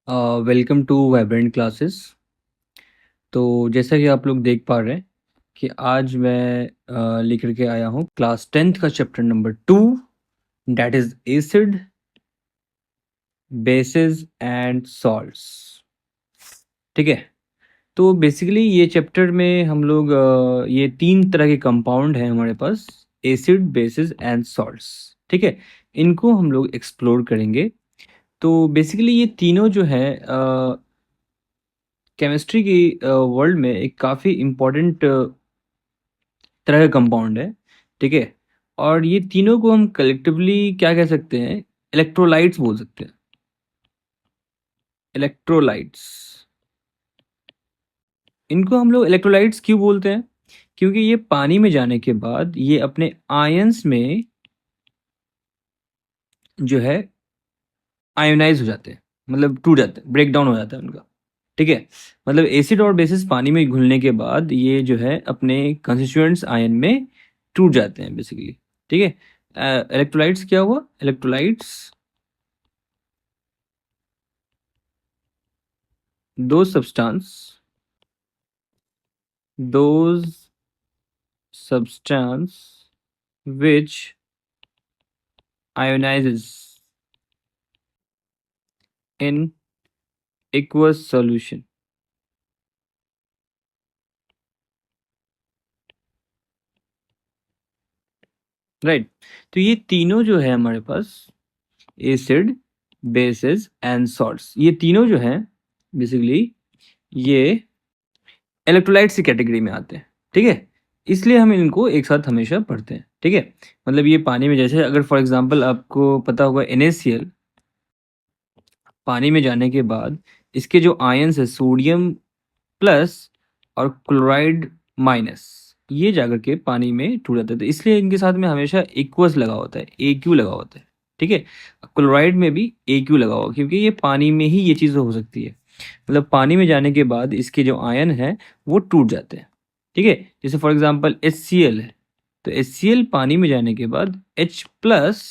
Welcome to vibrant classes. तो जैसा कि आप लोग देख पा रहे हैं कि आज मैं लेकर के आया हूँ क्लास 10th का chapter number 2, that is acid, basis and salts. ठीक है। तो बेसिकली ये चैप्टर में हम लोग ये 3 तरह के कंपाउंड हैं हमारे पास, एसिड, बेसिस एंड सॉल्ट्स। ठीक है। इनको हम लोग एक्सप्लोर करेंगे। तो बेसिकली ये तीनों जो है केमिस्ट्री की वर्ल्ड में एक काफ़ी इम्पोर्टेंट तरह का कंपाउंड है। ठीक है। और ये तीनों को हम कलेक्टिवली क्या कह सकते हैं, इलेक्ट्रोलाइट्स बोल सकते हैं। इलेक्ट्रोलाइट्स, इनको हम लोग इलेक्ट्रोलाइट्स क्यों बोलते हैं? क्योंकि ये पानी में जाने के बाद ये अपने आयंस में जो है आयोनाइज हो जाते हैं, मतलब टूट जाते हैं, ब्रेक डाउन हो जाता है उनका। ठीक है। मतलब एसिड और बेसिस पानी में घुलने के बाद ये जो है अपने कंस्टिट्यूएंट्स आयन में टूट जाते हैं बेसिकली। ठीक है। इलेक्ट्रोलाइट्स क्या हुआ? इलेक्ट्रोलाइट्स दो substance, those substance which ionizes in aqueous solution। Right. तो ये तीनों जो है हमारे पास, एसिड, बेसिस एंड सॉल्ट्स, ये तीनों जो हैं बेसिकली ये इलेक्ट्रोलाइट्स की कैटेगरी में आते हैं। ठीक है। इसलिए हम इनको एक साथ हमेशा पढ़ते हैं। ठीक है। मतलब ये पानी में, जैसे अगर फॉर एग्जांपल आपको पता होगा NaCl, पानी में जाने के बाद इसके जो आयंस है सोडियम प्लस और क्लोराइड माइनस, ये जाकर के पानी में टूट जाते हैं। तो इसलिए इनके साथ में हमेशा इक्वस लगा होता है, AQ लगा होता है। ठीक है। क्लोराइड में भी AQ लगा हुआ, क्योंकि ये पानी में ही ये चीज़ हो सकती है। मतलब पानी में जाने के बाद इसके जो आयन है वो टूट जाते हैं। ठीक है। जैसे फॉर एग्जांपल HCl है, तो HCl पानी में जाने के बाद H प्लस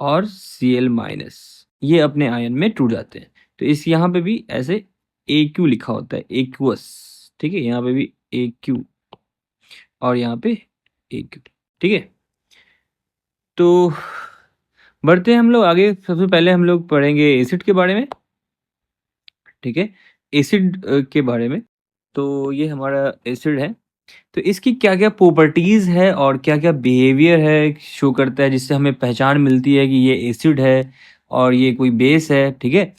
और Cl माइनस, ये अपने आयन में टूट जाते हैं। तो इस यहाँ पे भी ऐसे AQ लिखा होता है, एक्वस। ठीक है। यहाँ पे भी AQ और यहाँ पे AQ। ठीक है। तो बढ़ते हैं हम लोग आगे। सबसे पहले हम लोग पढ़ेंगे एसिड के बारे में। ठीक है। एसिड के बारे में। तो ये हमारा एसिड है। तो इसकी क्या-क्या प्रॉपर्टीज़ है और क्या-क्या बिहेवियर है, शो करता है, जिससे हमें पहचान मिलती है कि ये एसिड है और ये कोई बेस है। ठीक है।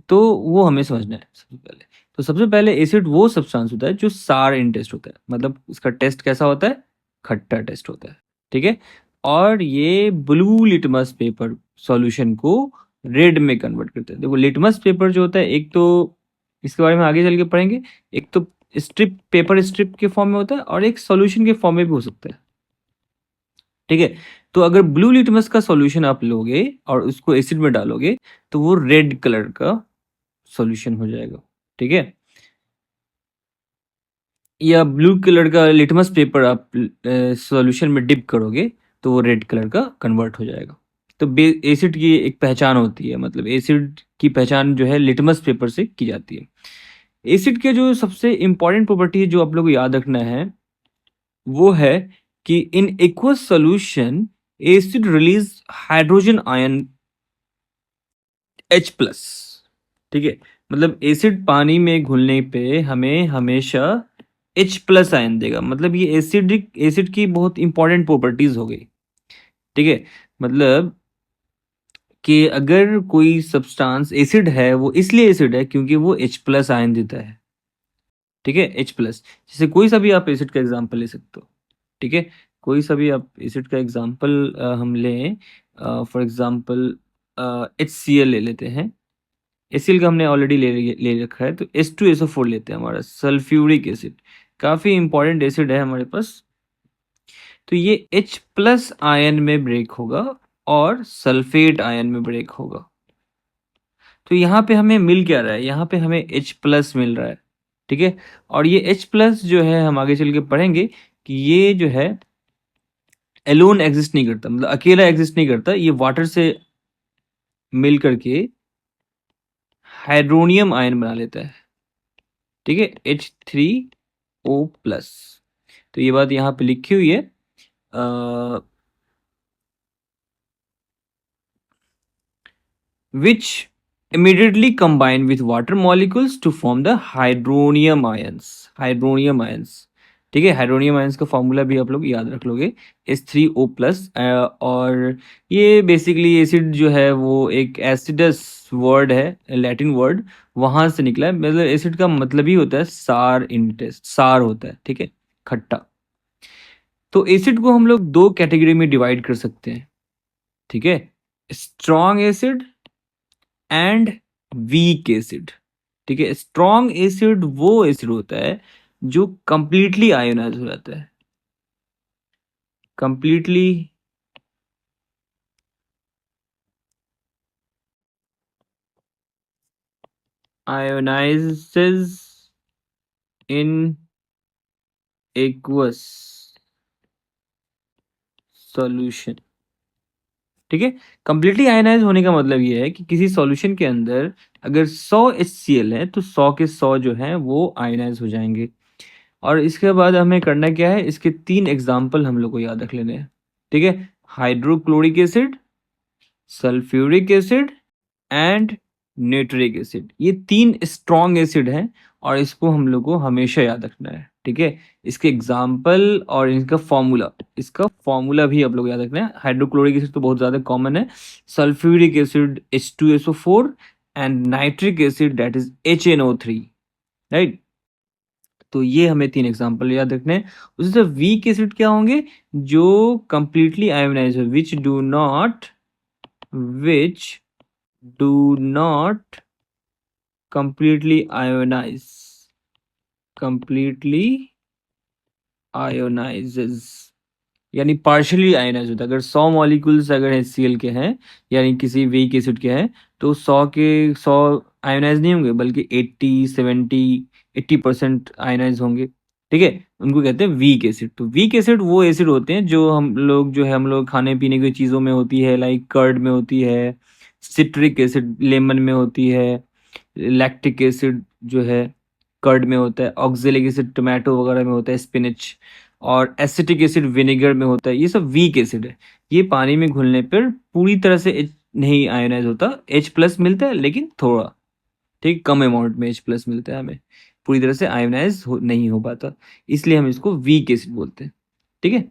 तो वो हमें समझना है सबसे पहले। तो सबसे पहले एसिड वो सब्सटेंस होता है जो सार इन टेस्ट होता है, मतलब इसका टेस्ट कैसा होता है? खट्टा टेस्ट होता है। ठीक है। और ये ब्लू लिटमस पेपर सॉल्यूशन को रेड में कन्वर्ट करते हैं। देखो लिटमस पेपर जो होता है, एक तो इसके बारे में आगे चल के पढ़ेंगे, एक तो स्ट्रिप, पेपर स्ट्रिप के फॉर्म में होता है और एक सॉल्यूशन के फॉर्म में भी हो सकता है। ठीक है। तो अगर ब्लू लिटमस का सॉल्यूशन आप लोगे और उसको एसिड में डालोगे तो वो रेड कलर का सॉल्यूशन हो जाएगा। ठीक है। या ब्लू कलर का लिटमस पेपर आप सॉल्यूशन में डिप करोगे तो वो रेड कलर का कन्वर्ट हो जाएगा। तो एसिड की एक पहचान होती है, मतलब एसिड की पहचान जो है लिटमस पेपर से की जाती है। एसिड के जो सबसे इंपॉर्टेंट प्रॉपर्टी है जो आप लोग को याद रखना है, वो है कि in aqueous solution acid release hydrogen ion H plus. ठीक है। मतलब एसिड पानी में घुलने पे हमें हमेशा H प्लस आयन देगा। मतलब ये एसिडिक, एसिड की बहुत इंपॉर्टेंट प्रॉपर्टीज हो गई। ठीक है। मतलब कि अगर कोई सब्सटेंस एसिड है, वो इसलिए एसिड है क्योंकि वो H प्लस आयन देता है। ठीक है। H प्लस, जैसे कोई सा भी आप एसिड का एग्जांपल ले सकते हो। ठीक है। कोई सा भी आप एसिड का एग्जांपल हम लें, फॉर एग्जांपल HCl ले लेते हैं। HCl का हमने ऑलरेडी ले रखा है, तो H2SO4 लेते हैं, हमारा सल्फ्यूरिक एसिड, काफ़ी इंपॉर्टेंट एसिड है हमारे पास। तो ये H प्लस आयन में ब्रेक होगा और सल्फेट आयन में ब्रेक होगा। तो यहाँ पे हमें मिल क्या रहा है? यहाँ पे हमें H प्लस मिल रहा है। ठीक है। और ये H प्लस जो है हम आगे चल के पढ़ेंगे कि ये जो है एलोन एग्जिस्ट नहीं करता, मतलब अकेला एग्जिस्ट नहीं करता, ये वाटर से मिल करके हाइड्रोनियम आयन बना लेता है, ठीक है, H3O+। तो ये बात यहाँ पे लिखी हुई है, which immediately combine with water molecules to form the hydronium ions, hydronium ions। ठीक है, हाइड्रोनियम आयंस का फॉर्मूला भी आप लोग याद रख लोगे, H3O+। और ये बेसिकली एसिड जो है वो एक एसिडस वर्ड है, लैटिन वर्ड, वहां से निकला है। मतलब एसिड का मतलब ही होता है सार इन टेस्ट, सार होता है, ठीक है, खट्टा। तो एसिड को हम लोग दो कैटेगरी में डिवाइड कर सकते हैं, ठीक है, strong acid and weak acid. ठीक है, स्ट्रॉन्ग एसिड वो एसिड होता है जो कंप्लीटली आयोनाइज हो जाता है, completely ionises in aqueous solution. ठीक है, कंप्लीटली आयनाइज होने का मतलब ये है कि किसी सॉल्यूशन के अंदर अगर 100 HCl है तो 100 के 100 जो है वो आयनाइज हो जाएंगे। और इसके बाद हमें करना क्या है, इसके 3 एग्जाम्पल हम लोग को याद रख लेने हैं, ठीक है, hydrochloric acid, sulphuric acid and Nutrich acid. ये 3 स्ट्रॉन्ग एसिड हैं और इसको हम लोग को हमेशा याद रखना है, ठीक है। इसके एग्जाम्पल और इनका फॉर्मूला, इसका फॉर्मूला भी आप लोग याद रखना है। हाइड्रोक्लोरिक एसिड तो बहुत ज़्यादा कॉमन है, sulphuric acid H2SO4 and nitric acid that is HNO3, right. तो ये हमें 3 एग्जाम्पल याद रखने हैं। उसी तरह वीक एसिड क्या होंगे, जो कंप्लीटली आयोनाइज हो, which do not completely ionize, completely ionizes, यानी पार्शियली आयोनाइज होता है। अगर 100 मॉलिक्यूल्स अगर HCl के हैं यानी किसी वीक एसिड के हैं तो 100 के 100 आयोनाइज नहीं होंगे, बल्कि 80 70 80% आयोनाइज होंगे, ठीक है। उनको कहते हैं वीक एसिड। तो वीक एसिड वो एसिड होते हैं जो हम लोग खाने पीने की चीज़ों में होती है, लाइक कर्ड में होती है, सिट्रिक एसिड लेमन में होती है, लैक्टिक एसिड जो है कर्ड में होता है, ऑक्जेलिक एसिड टोमेटो वगैरह में होता है, स्पिनच, और एसिटिक एसिड विनेगर में होता है। ये सब वीक एसिड है। ये पानी में घुलने पर पूरी तरह से नहीं आयोनाइज होता, H+ मिलता है लेकिन थोड़ा, ठीक, कम अमाउंट में H+ मिलता है हमें, पूरी तरह से आयोनाइज नहीं हो पाता, इसलिए हम इसको वीक एसिड बोलते हैं, ठीक है।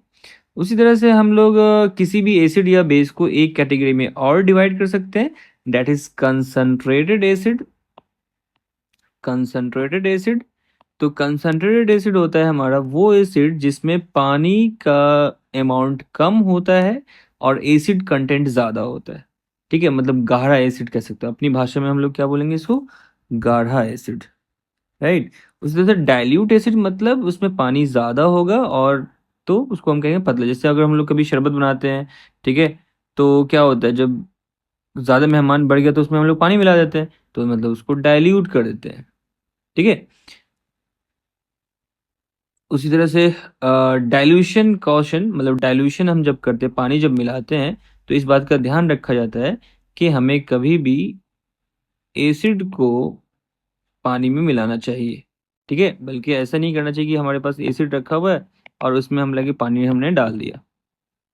उसी तरह से हम लोग किसी भी एसिड या बेस को एक कैटेगरी में और डिवाइड कर सकते हैं, that is concentrated acid. Concentrated acid, तो कंसंट्रेटेड एसिड होता है हमारा वो एसिड जिसमें पानी का अमाउंट कम होता है और एसिड कंटेंट ज़्यादा होता है, ठीक है, मतलब गाढ़ा एसिड कह सकते हो, अपनी भाषा में हम लोग क्या बोलेंगे इसको, गाढ़ा एसिड, राइट। उसी तरह से डाइल्यूट एसिड, मतलब उसमें पानी ज़्यादा होगा और तो उसको हम कहेंगे पतला। जैसे अगर हम लोग कभी शरबत बनाते हैं, ठीक है, तो क्या होता है, जब ज़्यादा मेहमान बढ़ गया तो उसमें हम लोग पानी मिला देते हैं, तो मतलब उसको डाइल्यूट कर देते हैं, ठीक है। उसी तरह से डाइल्यूशन कॉशन, मतलब डाइल्यूशन हम जब करते हैं, पानी जब मिलाते हैं, तो इस बात का ध्यान रखा जाता है कि हमें कभी भी एसिड को पानी में मिलाना चाहिए, ठीक है, बल्कि ऐसा नहीं करना चाहिए कि हमारे पास एसिड रखा हुआ है और उसमें हम लगे पानी हमने डाल दिया,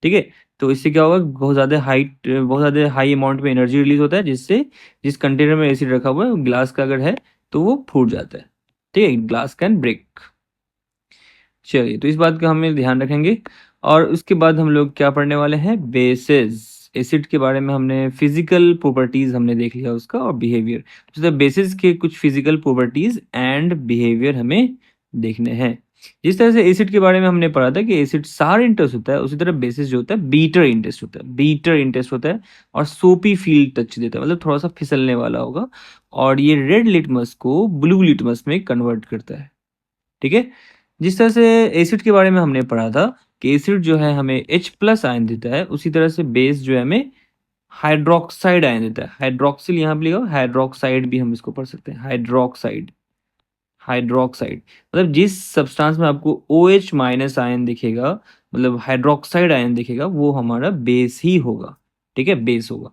ठीक है। तो इससे क्या होगा, बहुत ज़्यादा हाई अमाउंट में एनर्जी रिलीज होता है, जिससे जिस कंटेनर में एसिड रखा हुआ है ग्लास का अगर है तो वो फूट जाता है, ठीक है, ग्लास कैन ब्रेक। चलिए, तो इस बात का हमें ध्यान रखेंगे। और उसके बाद हम लोग क्या पढ़ने वाले हैं, बेसिस। एसिड के बारे में हमने फिजिकल प्रॉपर्टीज हमने देख लिया उसका, और बिहेवियर, तो बेसिस के कुछ फिजिकल प्रॉपर्टीज एंड बिहेवियर हमें देखने हैं। जिस तरह से एसिड के बारे में हमने पढ़ा था कि एसिड सार इंटेस्ट होता है, उसी तरह बेसिस जो होता है बीटर इंटेस्ट होता है, बीटर इंटेस्ट होता है और सोपी फील टच देता है, मतलब थोड़ा सा फिसलने वाला होगा, और ये रेड लिटमस को ब्लू लिटमस में कन्वर्ट करता है, ठीक है। जिस तरह से एसिड के बारे में हमने पढ़ा था कि एसिड जो है हमें H+ आयन देता है, उसी तरह से बेस जो है हमें हाइड्रोक्साइड आयन देता है। हाइड्रोक्सिल यहाँ पे लिखा हो, हाइड्रोक्साइड भी हम इसको पढ़ सकते हैं, हाइड्रोक्साइड। हाइड्रोक्साइड मतलब जिस सब्सटेंस में आपको OH- आयन दिखेगा, मतलब हाइड्रोक्साइड आयन दिखेगा, वो हमारा बेस ही होगा, ठीक है, बेस होगा।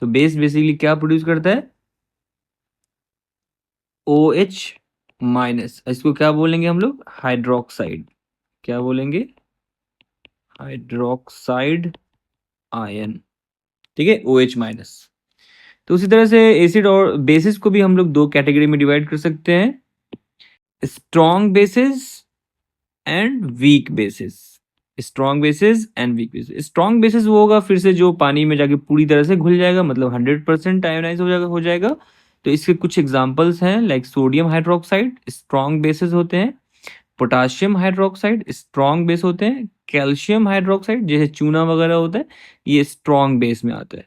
तो बेस बेसिकली क्या प्रोड्यूस करता है, OH माइनस, इसको क्या बोलेंगे हम लोग? हाइड्रोक्साइड। क्या बोलेंगे? Hydroxide ion. ठीक है, OH माइनस। तो उसी तरह से एसिड और बेसिस को भी हम लोग दो कैटेगरी में डिवाइड कर सकते हैं, strong basis and weak basis. Strong basis and weak basis. Strong basis वो होगा फिर से जो पानी में जाके पूरी तरह से घुल जाएगा, मतलब 100% आयोनाइज हो जाएगा। तो इसके कुछ एग्जांपल्स हैं, like sodium hydroxide strong bases होते हैं, पोटाशियम हाइड्रोक्साइड स्ट्रॉन्ग बेस होते हैं, कैल्शियम हाइड्रोक्साइड जैसे चूना वगैरह होता है ये स्ट्रॉन्ग बेस में आता है।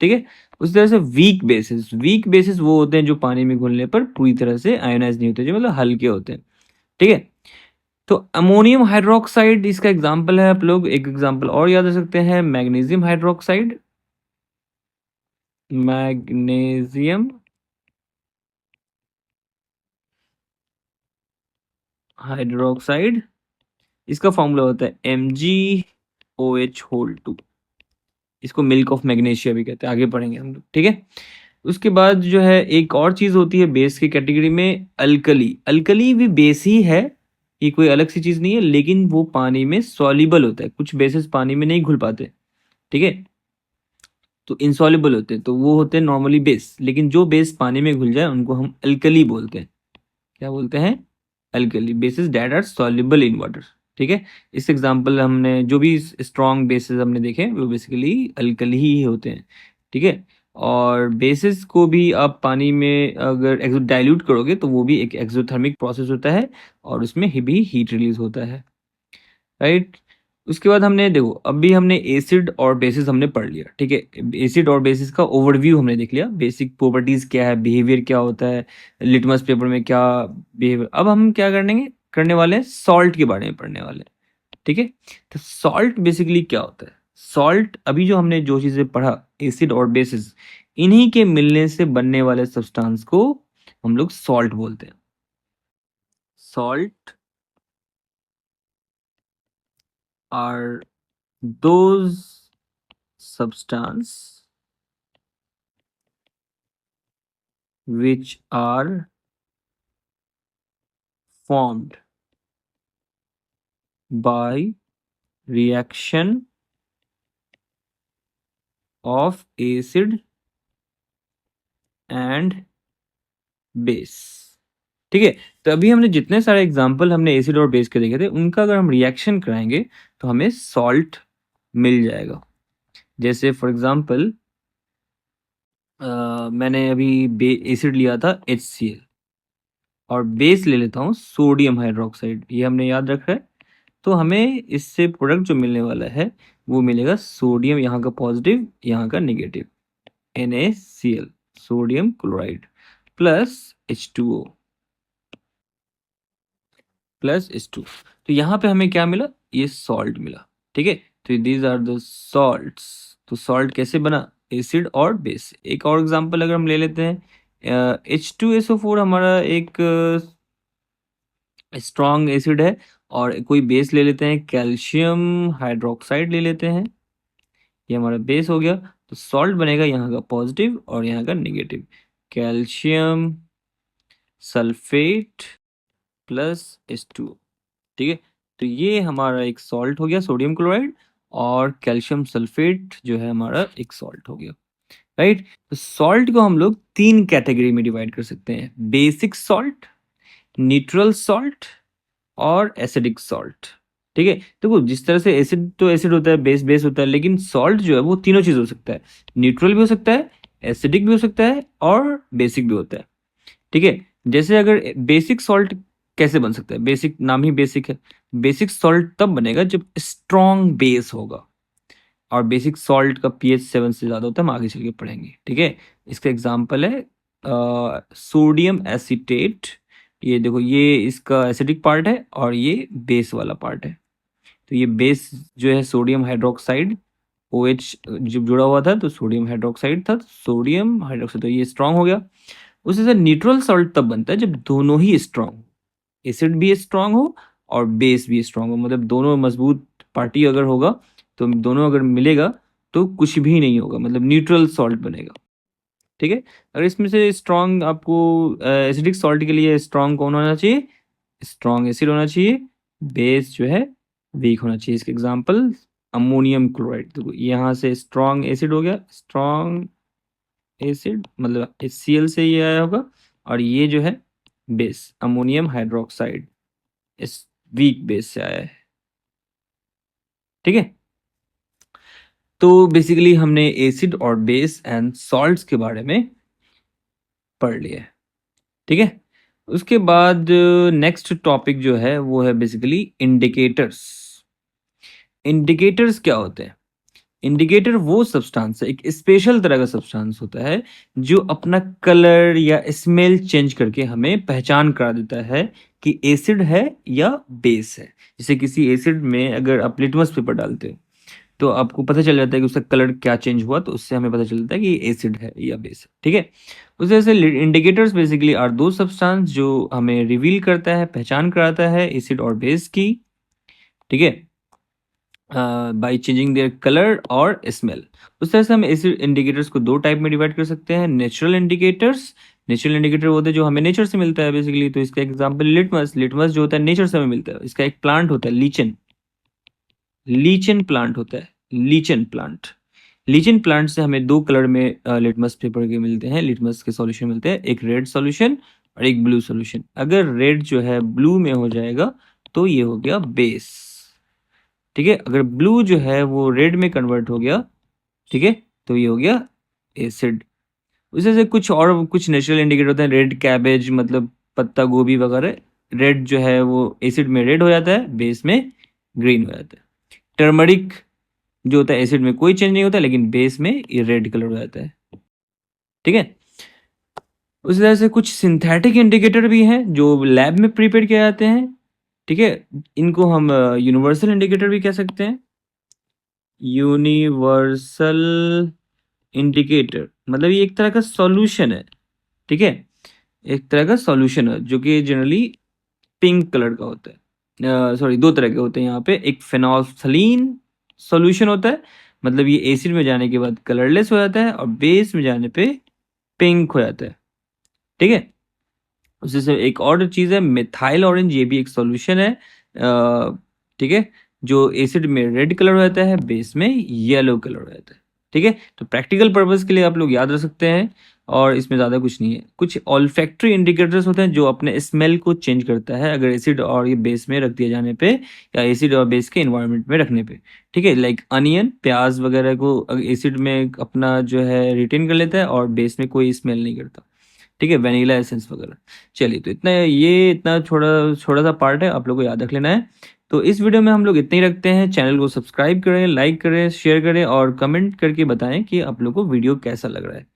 ठीक है। उसी तरह से वीक बेसिस वो होते हैं जो पानी में घुलने पर पूरी तरह से आयोनाइज नहीं होते, जो मतलब हल्के होते हैं। ठीक है। तो अमोनियम हाइड्रोक्साइड इसका एग्जाम्पल है। आप लोग एक एग्जाम्पल और याद रख सकते हैं, मैग्नीशियम हाइड्रोक्साइड। मैग्नीशियम हाइड्रोक्साइड, इसका फॉर्मूला होता है MgOH2। इसको मिल्क ऑफ मैग्नीशिया भी कहते हैं, आगे पढ़ेंगे हम लोग। ठीक है। उसके बाद जो है एक और चीज होती है बेस की कैटेगरी में, अल्कली। अल्कली भी बेस ही है, ये कोई अलग सी चीज नहीं है, लेकिन वो पानी में सॉल्युबल होता है। कुछ बेसिस पानी में नहीं घुल पाते। ठीक है। तो इनसॉल्युबल होते हैं, तो वो होते हैं नॉर्मली बेस, लेकिन जो बेस पानी में घुल जाए उनको हम अल्कली बोलते हैं। क्या बोलते हैं? Alkali basis that are soluble in water. ठीक है। इस एग्जांपल हमने जो भी स्ट्रॉन्ग बेसिस हमने देखे वो बेसिकली अल्कली ही होते हैं। ठीक है। और बेसिस को भी आप पानी में अगर डाइल्यूट करोगे तो वो भी एक एक्सोथर्मिक प्रोसेस होता है और उसमें भी हीट रिलीज होता है। राइट। उसके बाद हमने देखो, अभी हमने एसिड और बेसिस हमने पढ़ लिया। ठीक है। एसिड और बेसिस का ओवरव्यू हमने देख लिया, बेसिक प्रॉपर्टीज क्या है, बिहेवियर क्या होता है, लिटमस पेपर में क्या बिहेवियर। अब हम क्या करने वाले हैं, सॉल्ट के बारे में पढ़ने वाले हैं। ठीक है। तो सॉल्ट बेसिकली क्या होता है? सॉल्ट, अभी जो हमने जो चीजें पढ़ा, एसिड और बेसिस, इन्हीं के मिलने से बनने वाले सब्सटेंस को हम लोग सॉल्ट बोलते हैं। Salt are those substance which are formed by reaction of acid and base। ठीक है। तो अभी हमने जितने सारे एग्जाम्पल हमने एसिड और बेस के देखे थे, उनका अगर हम रिएक्शन कराएंगे तो हमें सॉल्ट मिल जाएगा। जैसे फॉर एग्जाम्पल मैंने अभी एसिड लिया था HCl, और बेस ले लेता हूँ सोडियम हाइड्रोक्साइड, ये हमने याद रखा है। तो हमें इससे प्रोडक्ट जो मिलने वाला है वो मिलेगा सोडियम, यहाँ का पॉजिटिव यहाँ का negative, NaCl, sodium chloride plus H2O plus H2। तो यहाँ पे हमें क्या मिला? ये सॉल्ट मिला। ठीक है। तो दीज आर द सॉल्ट्स। तो सॉल्ट कैसे बना? एसिड और बेस। एक और एग्जांपल अगर हम ले लेते हैं, H2SO4 हमारा एक स्ट्रॉन्ग एसिड है, और कोई बेस ले लेते हैं, कैल्शियम हाइड्रोक्साइड ले लेते हैं, ये हमारा बेस हो गया। तो सॉल्ट बनेगा यहाँ का पॉजिटिव और यहाँ का negative, calcium sulphate plus H2। ठीक है। तो ये हमारा एक सॉल्ट हो गया, सोडियम क्लोराइड, और कैल्शियम सल्फेट जो है हमारा एक सॉल्ट हो गया। राइट। तो सॉल्ट को हम लोग तीन कैटेगरी में डिवाइड कर सकते हैं, बेसिक सॉल्ट, न्यूट्रल सॉल्ट और एसिडिक सॉल्ट। ठीक है। देखो, जिस तरह से एसिड तो एसिड होता है, बेस बेस होता है, लेकिन सॉल्ट जो है वो तीनों चीज हो सकता है, न्यूट्रल भी हो सकता है, एसिडिक भी हो सकता है और बेसिक भी होता है। ठीक है। जैसे अगर बेसिक सॉल्ट कैसे बन सकता है? बेसिक नाम ही बेसिक है। बेसिक सॉल्ट तब बनेगा जब स्ट्रॉन्ग बेस होगा, और बेसिक सॉल्ट का pH 7 से ज्यादा होता है, हम आगे चल के पढ़ेंगे। ठीक है। इसका एग्जाम्पल है सोडियम एसीटेट। ये देखो, ये इसका एसिडिक पार्ट है और ये बेस वाला पार्ट है। तो ये बेस जो है सोडियम हाइड्रोक्साइड, OH जब जुड़ा हुआ था तो सोडियम हाइड्रोक्साइड था, सोडियम हाइड्रोक्साइड, तो ये स्ट्रांग हो गया। उसी से न्यूट्रल सॉल्ट तब बनता है जब दोनों ही स्ट्रांग, एसिड भी स्ट्रांग हो और बेस भी स्ट्रांग हो, मतलब दोनों मजबूत पार्टी अगर होगा, तो दोनों अगर मिलेगा तो कुछ भी नहीं होगा, मतलब न्यूट्रल सॉल्ट बनेगा। ठीक है? अगर इसमें से स्ट्रॉन्ग आपको एसिडिक सॉल्ट के लिए स्ट्रॉन्ग कौन होना चाहिए? स्ट्रॉन्ग एसिड होना चाहिए, बेस जो है वीक होना चाहिए। इसके एग्ज़ाम्पल अमोनियम क्लोराइड, देखो यहाँ से स्ट्रॉन्ग एसिड हो गया, स्ट्रॉन्ग एसिड मतलब HCl से ये आया होगा, और ये जो है बेस अमोनियम हाइड्रोक्साइड इस वीक बेस से आया है। ठीक है? तो बेसिकली हमने एसिड और बेस एंड सॉल्ट्स के बारे में पढ़ लिया है। ठीक है? उसके बाद नेक्स्ट टॉपिक जो है वो है बेसिकली इंडिकेटर्स। इंडिकेटर्स क्या होते हैं? इंडिकेटर वो सब्सटेंस है, एक स्पेशल तरह का सब्सटेंस होता है जो अपना कलर या स्मेल चेंज करके हमें पहचान करा देता है कि एसिड है या बेस है। जैसे किसी एसिड में अगर आप लिटमस पेपर डालते हो तो आपको पता चल जाता है कि उसका कलर क्या चेंज हुआ, तो उससे हमें पता चलता है कि ये एसिड है या बेस है। ठीक है? उस वजह से इंडिकेटर्स बेसिकली आर दो सब्सटेंस जो हमें रिवील करता है, पहचान कराता है एसिड और बेस की। ठीक है? बाय चेंजिंग देयर कलर और स्मेल। उस तरह से हम एसिड इंडिकेटर्स को दो टाइप में डिवाइड कर सकते हैं। नेचुरल इंडिकेटर्स, नेचुरल इंडिकेटर वो होते हैं जो हमें नेचर से मिलता है बेसिकली। तो इसका एग्जांपल लिटमस, लिटमस जो होता है नेचर से हमें मिलता है। इसका एक प्लांट होता है लीचन, लीचन प्लांट होता है, लीचन प्लांट। लीचन प्लांट से हमें दो कलर में लिटमस पेपर के मिलते हैं, लिटमस के सॉल्यूशन मिलते हैं, एक रेड सॉल्यूशन और एक ब्लू सॉल्यूशन। अगर रेड जो है ब्लू में हो जाएगा तो ये हो गया बेस। ठीक है? अगर ब्लू जो है वो रेड में कन्वर्ट हो गया, ठीक है, तो ये हो गया एसिड। उसी से कुछ और कुछ नेचुरल इंडिकेटर होते हैं, रेड कैबेज मतलब पत्ता गोभी वगैरह। रेड जो है वो एसिड में रेड हो जाता है, बेस में ग्रीन हो जाता है। टर्मरिक जो होता है एसिड में कोई चेंज नहीं होता, लेकिन बेस में ये रेड कलर हो जाता है। ठीक है? उसी तरह से कुछ सिंथेटिक इंडिकेटर भी हैं जो लैब में प्रिपेयर किए जाते हैं। ठीक है? इनको हम यूनिवर्सल इंडिकेटर भी कह सकते हैं। यूनिवर्सल इंडिकेटर मतलब ये एक तरह का सॉल्यूशन है। ठीक है? एक तरह का सॉल्यूशन है जो कि जनरली पिंक कलर का होता है। सॉरी, दो तरह के होते हैं यहाँ पे। एक फेनोल्फथलीन सॉल्यूशन होता है, मतलब ये एसिड में जाने के बाद कलरलेस हो जाता है, और बेस में जाने पे पिंक हो जाता है। ठीक है? उसी से एक और चीज़ है मिथाइल ऑरेंज, ये भी एक सॉल्यूशन है। ठीक है? जो एसिड में रेड कलर हो जाता है, बेस में येलो कलर हो जाता है। ठीक है? तो प्रैक्टिकल पर्पस के लिए आप लोग याद रख सकते हैं, और इसमें ज़्यादा कुछ नहीं है। कुछ ऑल्फैक्टरी इंडिकेटर्स होते हैं जो अपने स्मेल को चेंज करता है अगर एसिड और ये बेस में रख दिए जाने पे, या एसिड और बेस के इन्वायरमेंट में रखने पे। ठीक है? लाइक अनियन, प्याज वगैरह को एसिड में अपना जो है रिटेन कर लेता है और बेस में कोई स्मेल नहीं करता। ठीक है? वैनिला एसेंस वगैरह। चलिए, तो इतना छोटा छोटा सा पार्ट है, आप लोग को याद रख लेना है। तो इस वीडियो में हम लोग इतना ही रखते हैं। चैनल को सब्सक्राइब करें, लाइक करें, शेयर करें और कमेंट करके बताएं कि आप लोग को वीडियो कैसा लग रहा है।